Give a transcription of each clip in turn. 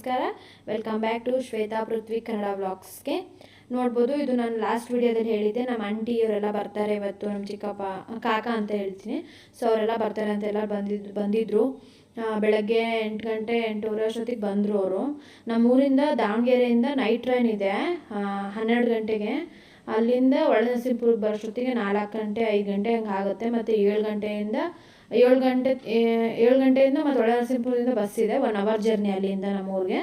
ನಮಸ್ಕಾರ, welcome back to Shweta ಪೃಥ್ವಿ ಕನ್ನಡ ವ್ಲಾಗ್ಸ್ಗೆ. ನೋಡ್ಬೋದು, ಇದು ನಾನು ಲಾಸ್ಟ್ ವಿಡಿಯೋದಲ್ಲಿ ಹೇಳಿದ್ದೆ. ನಮ್ಮ ಆಂಟಿಯವರೆಲ್ಲ ಬರ್ತಾರೆ ಇವತ್ತು, ನಮ್ಮ ಚಿಕ್ಕಪ್ಪ ಕಾಕ ಅಂತ ಹೇಳ್ತೀನಿ. ಸೊ ಅವರೆಲ್ಲ ಬರ್ತಾರೆ ಅಂತೆಲ್ಲ ಬಂದಿದ್ದರು. ಬೆಳಗ್ಗೆ 8 ಗಂಟೆ 8:15 ಅಷ್ಟೊತ್ತಿಗೆ ಬಂದರು ಅವರು. ನಮ್ಮೂರಿಂದ ದಾವಣಗೆರೆಯಿಂದ ನೈಟ್ ಟ್ರೈನ್ ಇದೆ 12 ಗಂಟೆಗೆ. ಅಲ್ಲಿಂದ ಒಳನರಸೀಪುರಕ್ಕೆ ಬರೋಷ್ಟೊತ್ತಿಗೆ 4 ಗಂಟೆ 5 ಗಂಟೆ ಹಂಗೆ ಆಗುತ್ತೆ. ಮತ್ತು 7 ಗಂಟೆಯಿಂದ ಮತ್ತು ಒಳನರಸೀಪುರದಿಂದ ಬಸ್ ಇದೆ. 1 ಅವರ್ ಜರ್ನಿ ಅಲ್ಲಿಂದ ನಮ್ಮೂರಿಗೆ.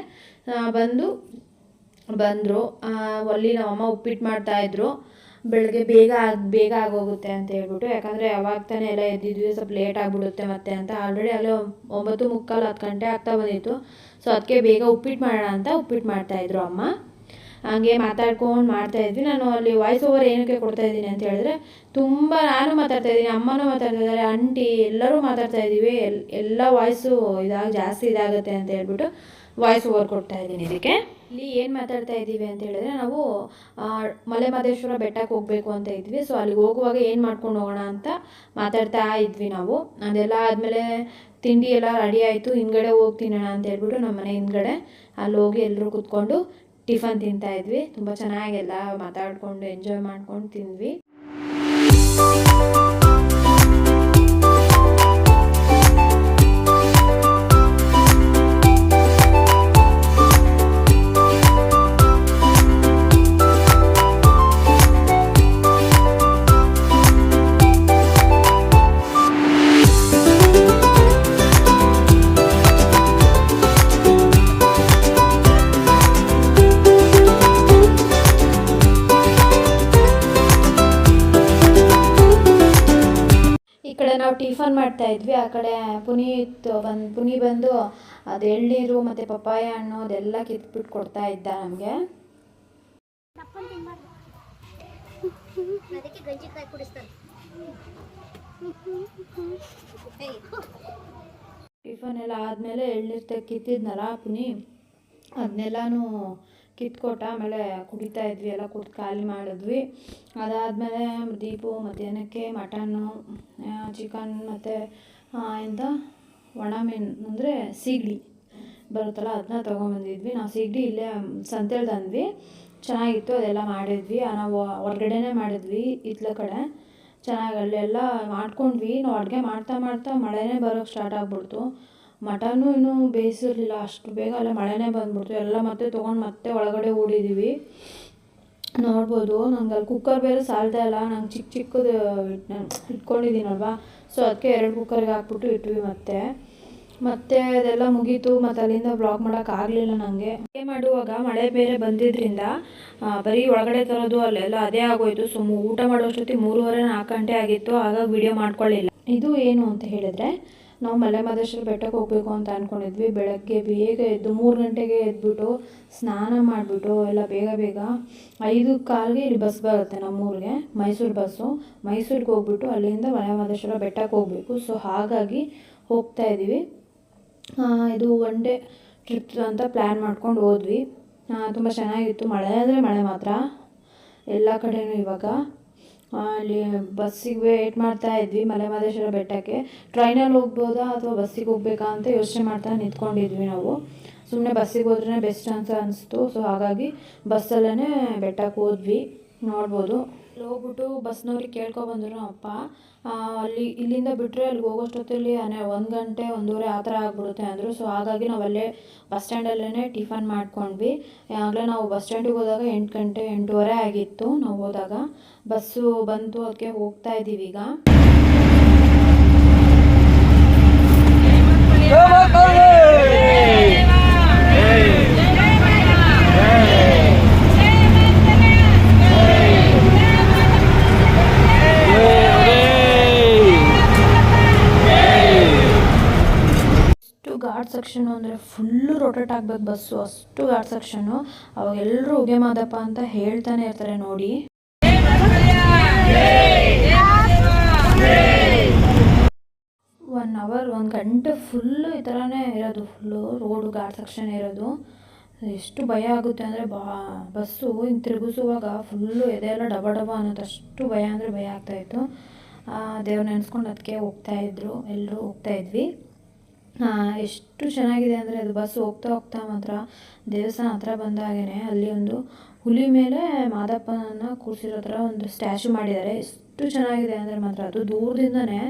ಬಂದರು. ಅಲ್ಲಿ ನಮ್ಮಮ್ಮ ಉಪ್ಪಿಟ್ಟು ಮಾಡ್ತಾಯಿದ್ರು. ಬೆಳಗ್ಗೆ ಬೇಗ ಆಗೋಗುತ್ತೆ ಅಂತ ಹೇಳ್ಬಿಟ್ಟು, ಯಾಕಂದರೆ ಅವಾಗ ತಾನೇ ಎಲ್ಲ ಎದ್ದಿದ್ವಿ, ಸ್ವಲ್ಪ ಲೇಟ್ ಆಗಿಬಿಡುತ್ತೆ ಮತ್ತೆ ಅಂತ. ಆಲ್ರೆಡಿ ಅಲ್ಲಿ 9:45 10 ಗಂಟೆ ಆಗ್ತಾ ಬಂದಿತ್ತು. ಸೊ ಅದಕ್ಕೆ ಬೇಗ ಉಪ್ಪಿಟ್ಟು ಮಾಡೋಣ ಅಂತ ಉಪ್ಪಿಟ್ಟು ಮಾಡ್ತಾಯಿದ್ರು ಅಮ್ಮ. ಹಂಗೆ ಮಾತಾಡ್ಕೊಂಡು ಮಾಡ್ತಾಯಿದ್ವಿ. ನಾನು ಅಲ್ಲಿ ವಾಯ್ಸ್ ಓವರ್ ಏನಕ್ಕೆ ಕೊಡ್ತಾಯಿದ್ದೀನಿ ಅಂತ ಹೇಳಿದ್ರೆ, ನಾನು ಮಾತಾಡ್ತಾಯಿದ್ದೀನಿ, ಅಮ್ಮನೂ ಮಾತಾಡ್ತಾಯಿದ್ದಾರೆ, ಆಂಟಿ ಎಲ್ಲರೂ ಮಾತಾಡ್ತಾಯಿದ್ದೀವಿ, ಎಲ್ಲ ವಾಯ್ಸು ಜಾಸ್ತಿ ಇದಾಗುತ್ತೆ ಅಂತ ಹೇಳ್ಬಿಟ್ಟು ವಾಯ್ಸ್ ಓವರ್ ಕೊಡ್ತಾಯಿದ್ದೀನಿ. ಇದಕ್ಕೆ ಇಲ್ಲಿ ಏನು ಮಾತಾಡ್ತಾ ಇದ್ದೀವಿ ಅಂತ ಹೇಳಿದ್ರೆ, ನಾವು ಮಲೆ ಮಹದೇಶ್ವರ ಬೆಟ್ಟಕ್ಕೆ ಹೋಗಬೇಕು ಅಂತ ಇದ್ವಿ. ಸೊ ಅಲ್ಲಿಗೆ ಹೋಗುವಾಗ ಏನು ಮಾಡ್ಕೊಂಡು ಹೋಗೋಣ ಅಂತ ಮಾತಾಡ್ತಾ ಇದ್ವಿ ನಾವು. ಅದೆಲ್ಲ ಆದಮೇಲೆ ತಿಂಡಿ ಎಲ್ಲ ರೆಡಿ ಆಯಿತು. ಹಿಂದ್ಗಡೆ ಹೋಗಿ ತಿನ್ನೋಣ ಅಂತ ಹೇಳ್ಬಿಟ್ಟು ನಮ್ಮ ಮನೆ ಹಿಂದ್ಗಡೆ ಅಲ್ಲಿ ಹೋಗಿ ಎಲ್ಲರೂ ಕೂತ್ಕೊಂಡು ಟಿಫನ್ ತಿಂತಾಯಿದ್ವಿ. ತುಂಬ ಚೆನ್ನಾಗೆಲ್ಲ ಮಾತಾಡಿಕೊಂಡು ಎಂಜಾಯ್ ಮಾಡ್ಕೊಂಡು ತಿಂದ್ವಿ. ನಾವು ಟಿಫನ್ ಮಾಡ್ತಾ ಇದ್ವಿ. ಆ ಕಡೆ ಪುನಿ ಬಂದು ಅದು ಎಳ್ನೀರು ಮತ್ತು ಪಪ್ಪಾಯ ಹಣ್ಣು ಅದೆಲ್ಲ ಕಿತ್ಬಿಟ್ಟು ಕೊಡ್ತಾ ಇದ್ದ ನಮಗೆ. ಟಿಫನ್ ಎಲ್ಲ ಆದಮೇಲೆ ಎಳ್ನೀರು ಕಿತ್ತಿದ್ನಲ್ಲ ಪುನಿ, ಅದನ್ನೆಲ್ಲನೂ ಕಿತ್ಕೊಟ್ಟ. ಆಮೇಲೆ ಕುಡಿತಾ ಇದ್ವಿ, ಎಲ್ಲ ಕುಡಿದು ಖಾಲಿ ಮಾಡಿದ್ವಿ. ಅದಾದಮೇಲೆ ದೀಪು ಮಧ್ಯಾಹ್ನಕ್ಕೆ ಮಟನ್ನು, ಚಿಕನ್ ಮತ್ತು ಒಣ ಮೀನು ಅಂದರೆ ಸೀಗಡಿ ಬರುತ್ತಲ್ಲ, ಅದನ್ನ ತೊಗೊಂಬಂದಿದ್ವಿ. ನಾವು ಸೀಗಡಿ ಇಲ್ಲೇ ಸಂತೆಯಲ್ಲಿ ತಂದ್ವಿ, ಚೆನ್ನಾಗಿತ್ತು. ಅದೆಲ್ಲ ಮಾಡಿದ್ವಿ. ನಾವು ಹೊರಗಡೆನೇ ಮಾಡಿದ್ವಿ, ಇತ್ಲ ಕಡೆ. ಚೆನ್ನಾಗಿ ಅಲ್ಲೆಲ್ಲ ಮಾಡ್ಕೊಂಡ್ವಿ. ನಾವು ಅಡುಗೆ ಮಾಡ್ತಾ ಮಳೆನೇ ಬರೋಕ್ಕೆ ಸ್ಟಾರ್ಟ್ ಆಗ್ಬಿಡ್ತು. ಮಟನ್ನು ಇನ್ನೂ ಬೇಯಿಸಿರಲಿಲ್ಲ, ಅಷ್ಟು ಬೇಗ ಅಲ್ಲೇ ಮಳೆನೇ ಬಂದ್ಬಿಡ್ತು. ಎಲ್ಲ ಮತ್ತೆ ತೊಗೊಂಡು ಮತ್ತೆ ಒಳಗಡೆ ಓಡಿದ್ದೀವಿ. ನೋಡ್ಬೋದು, ನಂಗೆ ಅಲ್ಲಿ ಕುಕ್ಕರ್ ಬೇರೆ ಸಾಲ್ತಾ ಇಲ್ಲ. ನಂಗೆ ಚಿಕ್ಕದು ಇಟ್ಕೊಂಡಿದ್ದೀನಲ್ವ, ಸೊ ಅದಕ್ಕೆ 2 ಕುಕ್ಕರ್ಗೆ ಹಾಕ್ಬಿಟ್ಟು ಇಟ್ವಿ. ಮತ್ತೆ ಅದೆಲ್ಲ ಮುಗೀತು. ಮತ್ತು ಅಲ್ಲಿಂದ ಬ್ಲಾಗ್ ಮಾಡೋಕ್ಕಾಗಲಿಲ್ಲ ನನಗೆ. ಅಡುಗೆ ಮಾಡುವಾಗ ಮಳೆ ಬೇರೆ ಬಂದಿದ್ದರಿಂದ ಬರೀ ಒಳಗಡೆ ತರೋದು ಅಲ್ಲೆಲ್ಲ ಅದೇ ಆಗೋಯ್ತು. ಸೊ ಊಟ ಮಾಡೋಷ್ಟೊತ್ತಿಗೆ 3:30 4 ಗಂಟೆ ಆಗಿತ್ತು. ಆಗ ವಿಡಿಯೋ ಮಾಡ್ಕೊಳ್ಳಿಲ್ಲ. ಇದು ಏನು ಅಂತ ಹೇಳಿದ್ರೆ, ನಾವು ಮಲೆ ಮಹದೇಶ್ವರ ಬೆಟ್ಟಕ್ಕೆ ಹೋಗಬೇಕು ಅಂತ ಅಂದ್ಕೊಂಡಿದ್ವಿ. ಬೆಳಗ್ಗೆ ಬೇಗ ಎದ್ದು 3 ಗಂಟೆಗೆ ಎದ್ಬಿಟ್ಟು ಸ್ನಾನ ಮಾಡಿಬಿಟ್ಟು ಎಲ್ಲ ಬೇಗ 5:15ಗೆ ಇಲ್ಲಿ ಬಸ್ ಬರುತ್ತೆ ನಮ್ಮೂರಿಗೆ, ಮೈಸೂರು ಬಸ್ಸು. ಮೈಸೂರಿಗೆ ಹೋಗ್ಬಿಟ್ಟು ಅಲ್ಲಿಂದ ಮಲೆ ಮಹದೇಶ್ವರ ಬೆಟ್ಟಕ್ಕೆ ಹೋಗಬೇಕು. ಸೊ ಹಾಗಾಗಿ ಹೋಗ್ತಾ ಇದ್ದೀವಿ. ಇದು 1 ಡೇ ಟ್ರಿಪ್ ಅಂತ ಪ್ಲ್ಯಾನ್ ಮಾಡ್ಕೊಂಡು ಹೋದ್ವಿ. ತುಂಬ ಚೆನ್ನಾಗಿತ್ತು. ಮಳೆ ಅಂದರೆ ಮಳೆ ಮಾತ್ರ ಎಲ್ಲ ಕಡೆಯೂ. ಇವಾಗ ಅಲ್ಲಿ ಬಸ್ಸಿಗೆ ವೇಟ್ ಮಾಡ್ತಾ ಇದ್ವಿ ಮಲೆ ಮಹದೇಶ್ವರ ಬೆಟ್ಟಕ್ಕೆ. ಟ್ರೈನಲ್ಲಿ ಹೋಗ್ಬೋದಾ ಅಥವಾ ಬಸ್ಸಿಗೆ ಹೋಗ್ಬೇಕಾ ಅಂತ ಯೋಚನೆ ಮಾಡ್ತಾ ನಿಂತ್ಕೊಂಡಿದ್ವಿ ನಾವು. ಸುಮ್ಮನೆ ಬಸ್ಸಿಗೆ ಹೋದ್ರೇ ಬೆಸ್ಟ್ ಅಂತ ಅನಿಸ್ತು. ಸೊ ಹಾಗಾಗಿ ಬಸ್ಸಲ್ಲೇ ಬೆಟ್ಟಕ್ಕೆ ಹೋದ್ವಿ. ನೋಡ್ಬೋದು, ಅಲ್ಲಿ ಹೋಗ್ಬಿಟ್ಟು ಬಸ್ನವ್ರಿಗೆ ಕೇಳ್ಕೊಬಂದರು ನಮ್ಮ ಅಪ್ಪ. ಇಲ್ಲಿಂದ ಬಿಟ್ಟರೆ ಅಲ್ಲಿಗೆ ಹೋಗೋಷ್ಟೊತ್ತಲ್ಲಿ 1 ಗಂಟೆ 1:30 ಆ ಥರ ಆಗಿಬಿಡುತ್ತೆ ಅಂದರು. ಸೊ ಹಾಗಾಗಿ ನಾವಲ್ಲೇ ಬಸ್ ಸ್ಟ್ಯಾಂಡಲ್ಲೇ ಟಿಫನ್ ಮಾಡ್ಕೊಂಡ್ವಿ. ಆಗಲೇ ನಾವು ಬಸ್ ಸ್ಟ್ಯಾಂಡಿಗೆ ಹೋದಾಗ 8 ಗಂಟೆ 8:15 ಆಗಿತ್ತು ನಾವು ಹೋದಾಗ. ಬಸ್ಸು ಬಂತು, ಅದಕ್ಕೆ ಹೋಗ್ತಾ ಇದ್ದೀವಿ ಈಗ. ಘಾಟ್ ಸೆಕ್ಷನು ಅಂದರೆ ಫುಲ್ಲು ರೊಟೇಟ್ ಆಗ್ಬೇಕು ಬಸ್ಸು, ಅಷ್ಟು ಘಾಟ್ ಸೆಕ್ಷನು. ಅವಾಗ ಎಲ್ಲರೂ ಉಗೆ ಮಾದಪ್ಪ ಅಂತ ಹೇಳ್ತಾನೆ ಇರ್ತಾರೆ ನೋಡಿ. 1 ಅವರ್ 1 ಗಂಟೆ ಫುಲ್ಲು ಈ ಥರನೇ ಇರೋದು. ಫುಲ್ಲು ರೋಡು ಘಾಟ್ ಸೆಕ್ಷನ್ ಇರೋದು. ಎಷ್ಟು ಭಯ ಆಗುತ್ತೆ ಅಂದರೆ ಬಸ್ಸು ಹಿಂಗೆ ತಿರುಗಿಸುವಾಗ ಫುಲ್ಲು ಎದೆಯೆಲ್ಲ ಡಬ ಅನ್ನೋದು, ಅಷ್ಟು ಭಯ ಅಂದರೆ ಭಯ ಆಗ್ತಾಯಿತ್ತು. ದೇವ್ರು ನೆನೆಸ್ಕೊಂಡು ಅದಕ್ಕೆ ಎಲ್ಲರೂ ಹೋಗ್ತಾಯಿದ್ವಿ. ಎಷ್ಟು ಚೆನ್ನಾಗಿದೆ ಅಂದರೆ ಅದು ಬಸ್ ಹೋಗ್ತಾ ಹೋಗ್ತಾ ಮಾತ್ರ ದೇವಸ್ಥಾನ ಹತ್ರ ಬಂದಾಗೇ ಅಲ್ಲಿ ಒಂದು ಹುಲಿ ಮೇಲೆ ಮಾದಪ್ಪನ ಕೂರಿಸಿರೋ ಥರ ಒಂದು ಸ್ಟ್ಯಾಚು ಮಾಡಿದ್ದಾರೆ. ಎಷ್ಟು ಚೆನ್ನಾಗಿದೆ ಅಂದರೆ ಮಾತ್ರ ಅದು ದೂರದಿಂದನೇ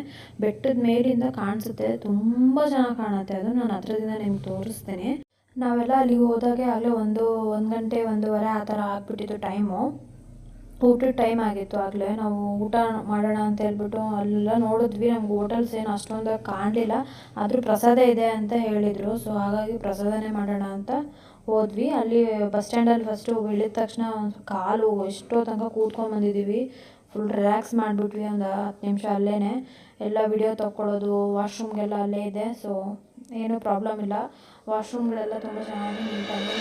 ಬೆಟ್ಟದ ಮೇಲಿಂದ ಕಾಣಿಸುತ್ತೆ. ತುಂಬ ಚೆನ್ನಾಗಿ ಕಾಣುತ್ತೆ. ಅದು ನಾನು ಹತ್ರದಿಂದ ನಿಮ್ಗೆ ತೋರಿಸ್ತೇನೆ. ನಾವೆಲ್ಲ ಅಲ್ಲಿಗೆ ಹೋದಾಗೆ ಆಗಲೇ ಒಂದು ಗಂಟೆ 1:15 ಆ ಥರ ಆಗಿಬಿಟ್ಟಿತ್ತು ಟೈಮು. ಊಟದ ಟೈಮ್ ಆಗಿತ್ತು. ಆಗಲೇ ನಾವು ಊಟ ಮಾಡೋಣ ಅಂತ ಹೇಳ್ಬಿಟ್ಟು ಅಲ್ಲೆಲ್ಲ ನೋಡಿದ್ವಿ. ನಮ್ಗೆ ಹೋಟೆಲ್ಸ್ ಏನು ಅಷ್ಟೊಂದು ಕಾಣಲಿಲ್ಲ. ಆದರೂ ಪ್ರಸಾದ ಇದೆ ಅಂತ ಹೇಳಿದರು. ಸೊ ಹಾಗಾಗಿ ಪ್ರಸಾದನೇ ಮಾಡೋಣ ಅಂತ ಹೋದ್ವಿ. ಅಲ್ಲಿ ಬಸ್ ಸ್ಟ್ಯಾಂಡಲ್ಲಿ ಫಸ್ಟು ಇಳಿದ ತಕ್ಷಣ ಕಾಲು ಎಷ್ಟೋ ತನಕ ಕೂತ್ಕೊಂಡ್ಬಂದಿದ್ದೀವಿ. Full relax ಮಾಡಿಬಿಟ್ವಿ. ಒಂದು 10 ನಿಮಿಷ ಅಲ್ಲೇ ಎಲ್ಲ ವಿಡಿಯೋ ತೊಗೊಳ್ಳೋದು, ವಾಶ್ರೂಮ್ಗೆಲ್ಲ ಅಲ್ಲೇ ಇದೆ. ಸೊ ಏನೂ ಪ್ರಾಬ್ಲಮ್ ಇಲ್ಲ. ವಾಶ್ರೂಮ್ಗಳೆಲ್ಲ ತುಂಬ ಚೆನ್ನಾಗಿ ನೀಟಾಗಿ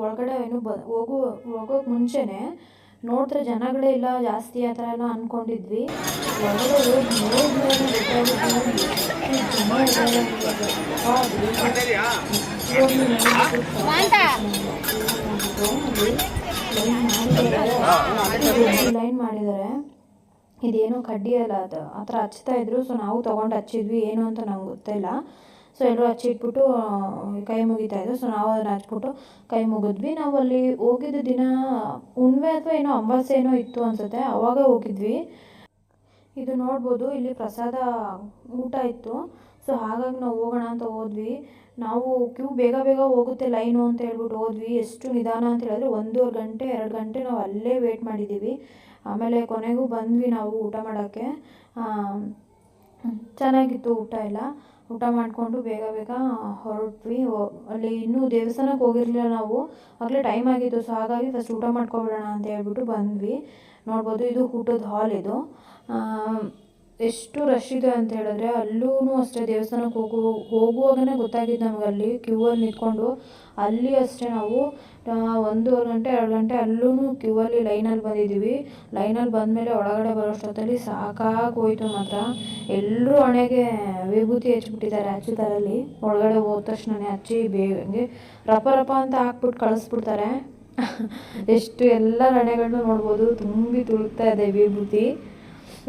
ಒಳಗಡೆ ಏನು ಹೋಗೋಕೆ ಮುಂಚೆನೇ ನೋಡಿದ್ರೆ ಜನಗಳೇ ಇಲ್ಲ ಜಾಸ್ತಿ ಆ ಥರ ಎಲ್ಲ ಅಂದ್ಕೊಂಡಿದ್ವಿ. ಒಳಗಡೆ ಹೋಗಿ ಲೈನ್ ಮಾಡಿದ್ದಾರೆ. ಇದೇನೋ ಕಡ್ಡಿ ಅಲ್ಲ, ಅದು ಆ ಥರ ಹಚ್ತಾ ಇದ್ರು. ಸೊ ನಾವು ತೊಗೊಂಡು ಹಚ್ಚಿದ್ವಿ. ಏನು ಅಂತ ನಂಗೆ ಗೊತ್ತಿಲ್ಲ. ಸೊ ಎಲ್ಲರೂ ಹಚ್ಚಿಟ್ಬಿಟ್ಟು ಕೈ ಮುಗಿತಾಯಿದ್ರು. ಸೊ ನಾವು ಅದನ್ನು ಹಚ್ಬಿಟ್ಟು ಕೈ ಮುಗಿದ್ವಿ. ನಾವು ಅಲ್ಲಿ ಹೋಗಿದ್ದ ದಿನ ಹುಣ್ಣಿಮೆ ಅಥವಾ ಏನೋ ಅಮಾವಾಸ್ಯೆ ಏನೋ ಇತ್ತು ಅನಿಸುತ್ತೆ, ಆವಾಗ ಹೋಗಿದ್ವಿ. ಇದು ನೋಡ್ಬೋದು, ಇಲ್ಲಿ ಪ್ರಸಾದ ಊಟ ಇತ್ತು. ಸೊ ಹಾಗಾಗಿ ನಾವು ಹೋಗೋಣ ಅಂತ ಹೋದ್ವಿ. ನಾವು ಕ್ಯೂ ಬೇಗ ಬೇಗ ಹೋಗುತ್ತೆ ಲೈನು ಅಂತ ಹೇಳ್ಬಿಟ್ಟು ಹೋದ್ವಿ. ಎಷ್ಟು ನಿಧಾನ ಅಂತ ಹೇಳಿದ್ರೆ 1.5 ಗಂಟೆ 2 ಗಂಟೆ ನಾವು ಅಲ್ಲೇ ವೇಟ್ ಮಾಡಿದ್ದೀವಿ. ಆಮೇಲೆ ಕೊನೆಗೂ ಬಂದ್ವಿ ನಾವು ಊಟ ಮಾಡೋಕ್ಕೆ. ಚೆನ್ನಾಗಿತ್ತು ಊಟ ಎಲ್ಲ. ಊಟ ಮಾಡಿಕೊಂಡು ಬೇಗ ಬೇಗ ಹೊರಟ್ವಿ. ಅಲ್ಲಿ ಇನ್ನೂ ದೇವಸ್ಥಾನಕ್ಕೆ ಹೋಗಿರಲಿಲ್ಲ ನಾವು, ಆಗಲೇ ಟೈಮ್ ಆಗಿತ್ತು. ಸೊ ಹಾಗಾಗಿ ಫಸ್ಟ್ ಊಟ ಮಾಡ್ಕೊಬಿಡೋಣ ಅಂತ ಹೇಳ್ಬಿಟ್ಟು ಬಂದ್ವಿ. ನೋಡ್ಬೋದು, ಇದು ಊಟದ ಹಾಲ್. ಇದು ಎಷ್ಟು ರಶ್ ಇದೆ ಅಂತ ಹೇಳಿದ್ರೆ ಅಲ್ಲೂ ಅಷ್ಟೇ ದೇವಸ್ಥಾನಕ್ಕೆ ಹೋಗುವಾಗಲೇ ಗೊತ್ತಾಗಿದ್ದು ನಮ್ಗೆ. ಅಲ್ಲಿ ಕ್ಯೂ ಅಲ್ಲಿ ನಿಂತ್ಕೊಂಡು ಅಲ್ಲಿ ಅಷ್ಟೇ ನಾವು 1.5 ಗಂಟೆ 2 ಗಂಟೆ ಅಲ್ಲೂ ಕ್ಯೂ ಅಲ್ಲಿ ಲೈನಲ್ಲಿ ಬಂದಿದ್ದೀವಿ. ಲೈನಲ್ಲಿ ಬಂದಮೇಲೆ ಒಳಗಡೆ ಬರೋಷ್ಟೊತ್ತಲ್ಲಿ ಸಾಕಾಗಿ ಹೋಯ್ತು ಮಾತ್ರ. ಎಲ್ಲರೂ ಹಣೆಗೆ ವಿಭೂತಿ ಹಚ್ಬಿಟ್ಟಿದ್ದಾರೆ ಹಚ್ಚುತ್ತಾರಲ್ಲಿ. ಒಳಗಡೆ ಹೋದ ತಕ್ಷಣನೇ ಹಚ್ಚಿ ಬೇಗಂಗೆ ರಪ ಅಂತ ಹಾಕ್ಬಿಟ್ಟು ಕಳಿಸ್ಬಿಡ್ತಾರೆ. ಎಷ್ಟು ಎಲ್ಲ ಹಣೆಗಳನ್ನೂ ನೋಡ್ಬೋದು, ತುಂಬಿ ತುಳುಕ್ತಾ ಇದೆ ವಿಭೂತಿ.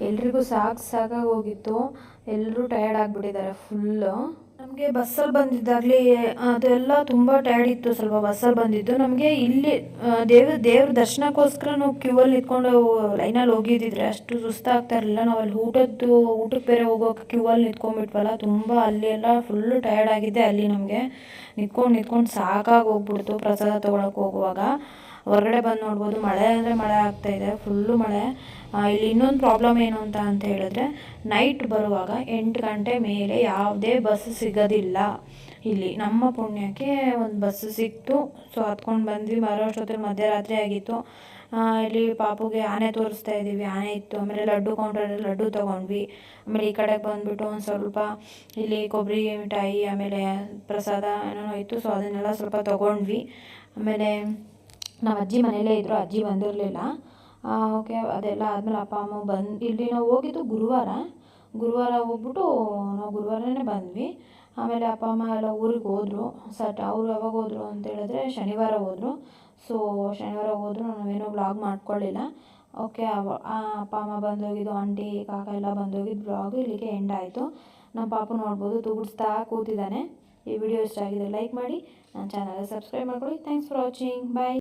ಎಲ್ರಿಗೂ ಸಾಕಾಗಿ ಹೋಗಿತ್ತು. ಎಲ್ಲರೂ ಟಯರ್ಡ್ ಆಗಿಬಿಟ್ಟಿದ್ದಾರೆ ಫುಲ್ಲು. ನಮಗೆ ಬಸ್ಸಲ್ಲಿ ಬಂದಿದ್ದಾಗಲಿ ಅದೆಲ್ಲ ತುಂಬ ಟಯರ್ಡ್ ಇತ್ತು. ಸ್ವಲ್ಪ ಬಸ್ಸಲ್ಲಿ ಬಂದಿದ್ದು ನಮಗೆ ಇಲ್ಲಿ ದೇವ್ರ ದರ್ಶನಕ್ಕೋಸ್ಕರ ನಾವು ಕ್ಯೂ ಅಲ್ಲಿ ನಿಂತ್ಕೊಂಡು ಲೈನಲ್ಲಿ ಹೋಗಿದ್ದಿದ್ರೆ ಅಷ್ಟು ಸುಸ್ತಾಗ್ತಾ ಇರಲಿಲ್ಲ. ನಾವು ಅಲ್ಲಿ ಊಟಕ್ಕೆ ಬೇರೆ ಹೋಗೋಕೆ ಕ್ಯೂ ಅಲ್ಲಿ ನಿಂತ್ಕೊಂಡ್ಬಿಟ್ವಲ್ಲ, ತುಂಬ ಅಲ್ಲಿ ಎಲ್ಲ ಫುಲ್ಲು ಟಯರ್ಡ್ ಆಗಿದೆ. ಅಲ್ಲಿ ನಮಗೆ ನಿಂತ್ಕೊಂಡು ಸಾಕಾಗಿ ಹೋಗ್ಬಿಡ್ತು ಪ್ರಸಾದ ತೊಗೊಳಕ್ಕೆ ಹೋಗುವಾಗ. ಹೊರಗಡೆ ಬಂದು ನೋಡ್ಬೋದು, ಮಳೆ ಅಂದರೆ ಮಳೆ ಆಗ್ತಾಯಿದೆ, ಫುಲ್ಲು ಮಳೆ. ಇಲ್ಲಿ ಇನ್ನೊಂದು ಪ್ರಾಬ್ಲಮ್ ಏನು ಅಂತ ಹೇಳಿದ್ರೆ ನೈಟ್ ಬರುವಾಗ 8 ಗಂಟೆ ಮೇಲೆ ಯಾವುದೇ ಬಸ್ ಸಿಗೋದಿಲ್ಲ. ಇಲ್ಲಿ ನಮ್ಮ ಪುಣ್ಯಕ್ಕೆ ಒಂದು ಬಸ್ ಸಿಕ್ತು. ಸೊ ಹತ್ಕೊಂಡು ಬಂದ್ವಿ. ಬರೋಷ್ಟೊತ್ತಲ್ಲಿ ಮಧ್ಯರಾತ್ರಿ ಆಗಿತ್ತು. ಇಲ್ಲಿ ಪಾಪುಗೆ ಆನೆ ತೋರಿಸ್ತಾ ಇದ್ದೀವಿ, ಆನೆ ಇತ್ತು. ಆಮೇಲೆ ಲಡ್ಡು ಕೌಂಟ್ರಲ್ಲಿ ಲಡ್ಡು ತೊಗೊಂಡ್ವಿ. ಆಮೇಲೆ ಈ ಕಡೆಗೆ ಬಂದುಬಿಟ್ಟು ಒಂದು ಸ್ವಲ್ಪ ಇಲ್ಲಿ ಕೊಬ್ಬರಿ ಮಿಠಾಯಿ ಆಮೇಲೆ ಪ್ರಸಾದ ಏನೋ ಇತ್ತು. ಸೊ ಅದನ್ನೆಲ್ಲ ಸ್ವಲ್ಪ ತೊಗೊಂಡ್ವಿ. ಆಮೇಲೆ ನಮ್ಮ ಅಜ್ಜಿ ಮನೇಲೇ ಇದ್ದರು, ಅಜ್ಜಿ ಬಂದಿರಲಿಲ್ಲ. ಓಕೆ, ಅದೆಲ್ಲ ಆದಮೇಲೆ ಅಪ್ಪ ಅಮ್ಮ ಇಲ್ಲಿ ನಾವು ಹೋಗಿದ್ದು ಗುರುವಾರ ಹೋಗ್ಬಿಟ್ಟು ನಾವು ಗುರುವಾರನೇ ಬಂದ್ವಿ. ಆಮೇಲೆ ಅಪ್ಪ ಅಮ್ಮ ಎಲ್ಲ ಊರಿಗೆ ಹೋದರು. ಅವ್ರು ಯಾವಾಗ ಹೋದರು ಅಂತ ಹೇಳಿದ್ರೆ ಶನಿವಾರ ಹೋದರು. ಸೊ ಶನಿವಾರ ಹೋದರು, ನಾವೇನೋ ವ್ಲಾಗ್ ಮಾಡ್ಕೊಳ್ಳಿಲ್ಲ. ಓಕೆ, ಅಪ್ಪ ಅಮ್ಮ ಬಂದೋಗಿದ್ದು, ಆಂಟಿ ಕಾಕ ಎಲ್ಲ ಬಂದೋಗಿದ್ದು. ವ್ಲಾಗು ಇಲ್ಲಿಗೆ ಎಂಡ್ ಆಯಿತು. ನಮ್ಮ ಪಾಪು ನೋಡ್ಬೋದು ತೂಗಿಸ್ತಾ ಕೂತಿದ್ದಾನೆ. ಈ ವಿಡಿಯೋ ಇಷ್ಟ ಆಗಿದ್ರೆ ಲೈಕ್ ಮಾಡಿ, ನನ್ನ ಚಾನಲ್ಗೆ ಸಬ್ಸ್ಕ್ರೈಬ್ ಮಾಡ್ಕೊಳ್ಳಿ. Thanks for watching. ಬಾಯ್.